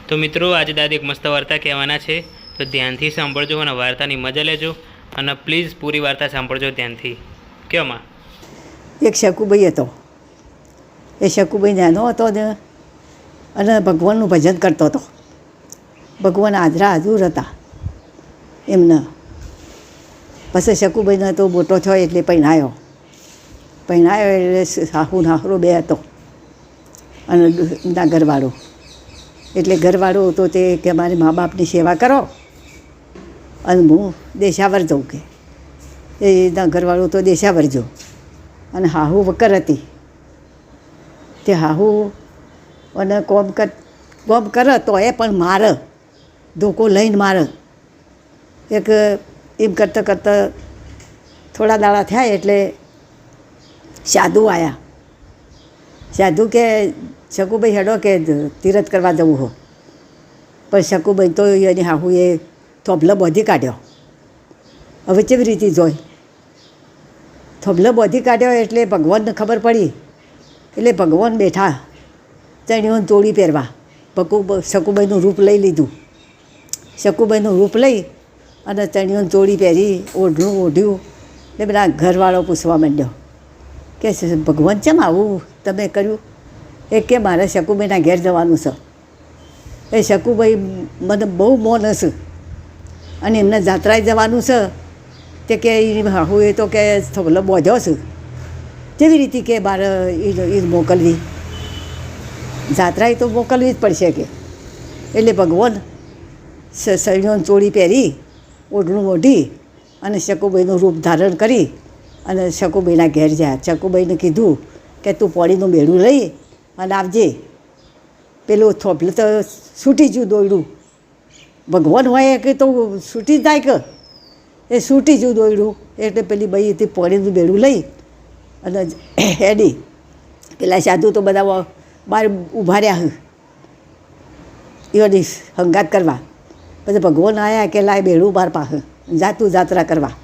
તો મિત્રો આજે દાદી એક મસ્ત વાર્તા કહેવાના છે, તો ધ્યાનથી સાંભળજો અને વાર્તાની મજા લેજો અને પ્લીઝ પૂરી વાર્તા સાંભળજો ધ્યાનથી. કેમાં એક શકુભાઈ હતો. એ શકુભાઈ નાનો હતો ને અને ભગવાનનું ભજન કરતો હતો. ભગવાન હાજરા હાજર હતા એમને. પછી શકુભાઈને તો મોટો થયો એટલે પહેણાયો એટલે સાહુ નાહરો બે હતો અને એમના ઘરવાળો. એટલે ઘરવાળો હતો તે કે મારી મા બાપની સેવા કરો અને હું દેશાવર જાઉં કે એના ઘરવાળો તો દેશાવર જો. અને હાહુ વકર હતી તે હાહુ અને કોમ કરે તો એ પણ મારે ધોકો લઈને મારે. એક એમ કરતાં કરતાં થોડા દાડા થયા એટલે સાધુ આવ્યા. સાધુ કે શકુભાઈ હેડો કે તીરથ કરવા જવું હો. પણ શકુભાઈ તો એની હાહુએ થોભલો બોધી કાઢ્યો. હવે કેવી રીતે જોઈ થોભલો બોધી કાઢ્યો એટલે ભગવાનને ખબર પડી. એટલે ભગવાન બેઠા ચણીઓને ચોળી પહેરવા. શકુભાઈનું રૂપ લઈ લીધું. શકુભાઈનું રૂપ લઈ અને ચણીઓને ચોળી પહેરી ઓઢણું ઓઢ્યું. એટલે બધા ઘરવાળો પૂછવા માંડ્યો કે ભગવાન કેમ આવું તમે કર્યું? એ કે મારે શકુભાઈના ઘેર જવાનું છે. એ શકુભાઈ મને બહુ મોન હશે અને એમને જાત્રાએ જવાનું છે. તે કે હાહુ એ તો કે થોભલો બોધ્યો છે. કેવી રીતે કે મારે એ મોકલવી? જાત્રાએ તો મોકલવી જ પડશે કે. એટલે ભગવાન સળીઓની ચોળી પહેરી ઓઢણું ઓઢી અને શકુભાઈનું રૂપ ધારણ કરી અને શકુભાઈના ઘેર જાય. શકુભાઈને કીધું કે તું પોળીનું બેડું લઈ અને આવજે. પેલું થોભલું તો છૂટી ગયું દોયડું. ભગવાન હોય કે તો છૂટી જાય કે એ છૂટી ગયું દોયડું. એટલે પેલી ભાઈ પોળીનું બેડું લઈ અને હેડી. પેલા સાધુ તો બધા બહાર ઊભા રહ્યા એની હંગાત કરવા. પછી ભગવાન આવ્યા કે લાય બેડું બહાર પાસે જાતું જાત્રા કરવા.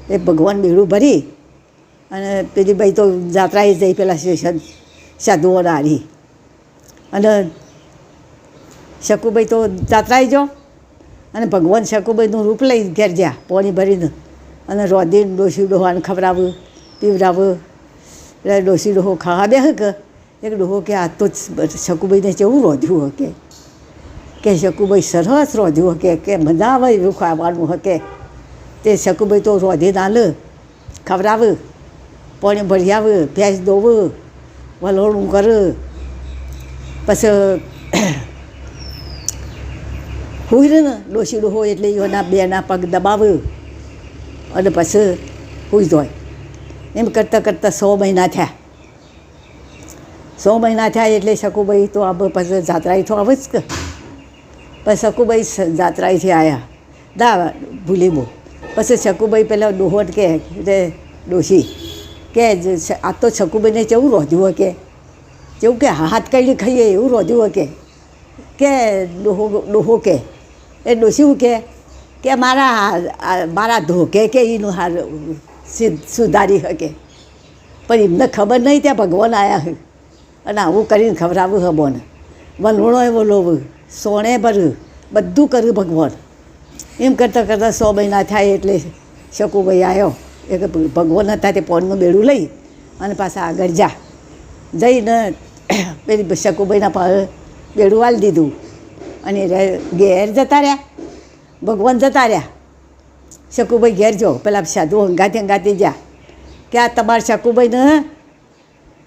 એ ભગવાન બેડું ભરી અને પેલી ભાઈ તો જાત્રાએ જઈ પેલા સાધુઓને હારી. અને શકુભાઈ તો જાત્રાએ જો અને ભગવાન શકુભાઈનું રૂપ લઈ ઘેર જ્યાં પોણી ભરીને અને રોધીને ડોસી ડોહાને ખવડાવું પીવડાવું. એટલે ડોસી ડોહો ખાવા બે કે એક ડોહો કે આ તો શકુભાઈને કેવું રોધ્યું હકે કે શકુભાઈ સરસ રોધ્યું હકે કે મજા આવે એવું ખાવાનું હકે. તે શકુભાઈ તો રોધી નાલે ખવડાવે પાણી ભરી આવે ભેંસ દોવે વલોણું કરે. પછી હુઈ ને ડોસી ડોહો એટલે એના બેના પગ દબાવે અને પછી હુઈ જાય. એમ કરતાં કરતાં 100 મહિના થયા. 100 મહિના થયા એટલે શકુભાઈ તો આ પછી જાત્રાએ તો આવે જ કે. પછી શકુભાઈ જાત્રાએથી આવ્યા દા ભૂલી બહુ. પછી શકુભાઈ પેલા ડોહોટ કે ડોશી કે આ તો શકુભાઈને કેવું રોધ્યું કે જેવું કે હાથ કાઢી ખાઈએ એવું રોધ્યું કે ડોહો કે એ ડોશી કે મારા ધોકે કે એનું હાર સુધારી શકે. પણ એમને ખબર નહીં ત્યાં ભગવાન આવ્યા છે અને આવું કરીને ખવડાવું હબોને વલોણો વલોવું સોણે ભર્યું બધું કર્યું ભગવાન. એમ કરતાં કરતાં 100 મહિના થાય એટલે શકુભાઈ આવ્યો. એ ભગવાન હતા તે પોણનું બેડું લઈ અને પાછા આગળ જઈને પેલી શકુભાઈના પાસે બેડું વાળી દીધું અને ઘેર જતા રહ્યા. ભગવાન જતા રહ્યા. શકુભાઈ ઘેર જો પેલા સાધુ હંગાતી જ્યાં કે આ તમારા શકુભાઈને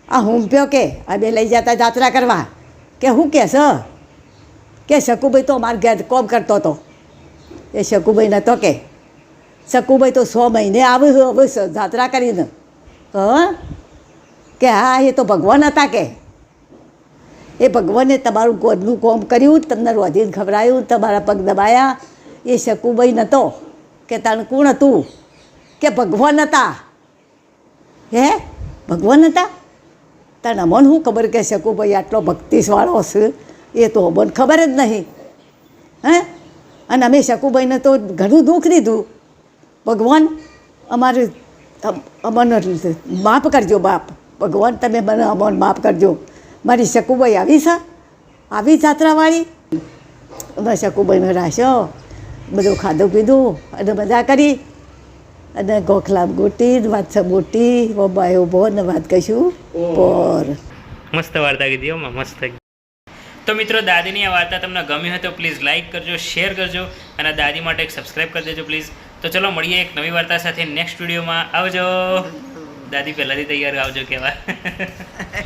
આ હુંપ્યો કે આ બે લઈ જતા જાત્રા કરવા કે શું કહેશો કે શકુભાઈ તો અમારા ઘેર કોમ કરતો હતો. એ શકુભાઈ નહોતો કે શકુભાઈ તો 100 મહિને આવે હવે જાત્રા કરીને. કે હા એ તો ભગવાન હતા કે એ ભગવાને તમારું ગોદનું કોમ કર્યું તમને રોધીને ખવડાવ્યું તમારા પગ દબાયા. એ શકુભાઈ નહોતો કે તાણ કોણ હતું કે ભગવાન હતા. હે ભગવાન હતા તાણ અમને શું ખબર કે શકુભાઈ આટલો ભક્તિવાળો છે એ તો અમને ખબર જ નહીં. હે અને અમે શકુભાઈને તો ઘણું દુઃખ દીધું. ભગવાન અમને માફ કરજો બાપ. ભગવાન તમે મને અમને માફ કરજો. મારી શકુભાઈ આવી છે આવી જાત્રાવાળી અને શકુભાઈને રાખ્યો, બધું ખાધું પીધું અને મજા કરી અને ગોખલા ગોટી વાત બોટી બાયો ઉભો ને વાત કહીશું પર મસ્ત વાર્તા કીધી હો માં, મસ્ત. તો મિત્રો, દાદીની આ વાર્તા તમને ગમી હોય તો પ્લીઝ લાઇક કરજો, શેર કરજો અને દાદી માટે એક સબસ્ક્રાઈબ કરી દેજો પ્લીઝ. તો ચલો મળીએ એક નવી વાર્તા સાથે નેક્સ્ટ વિડીયોમાં. આવજો. દાદી પહેલાંથી તૈયાર આવજો કહેવા.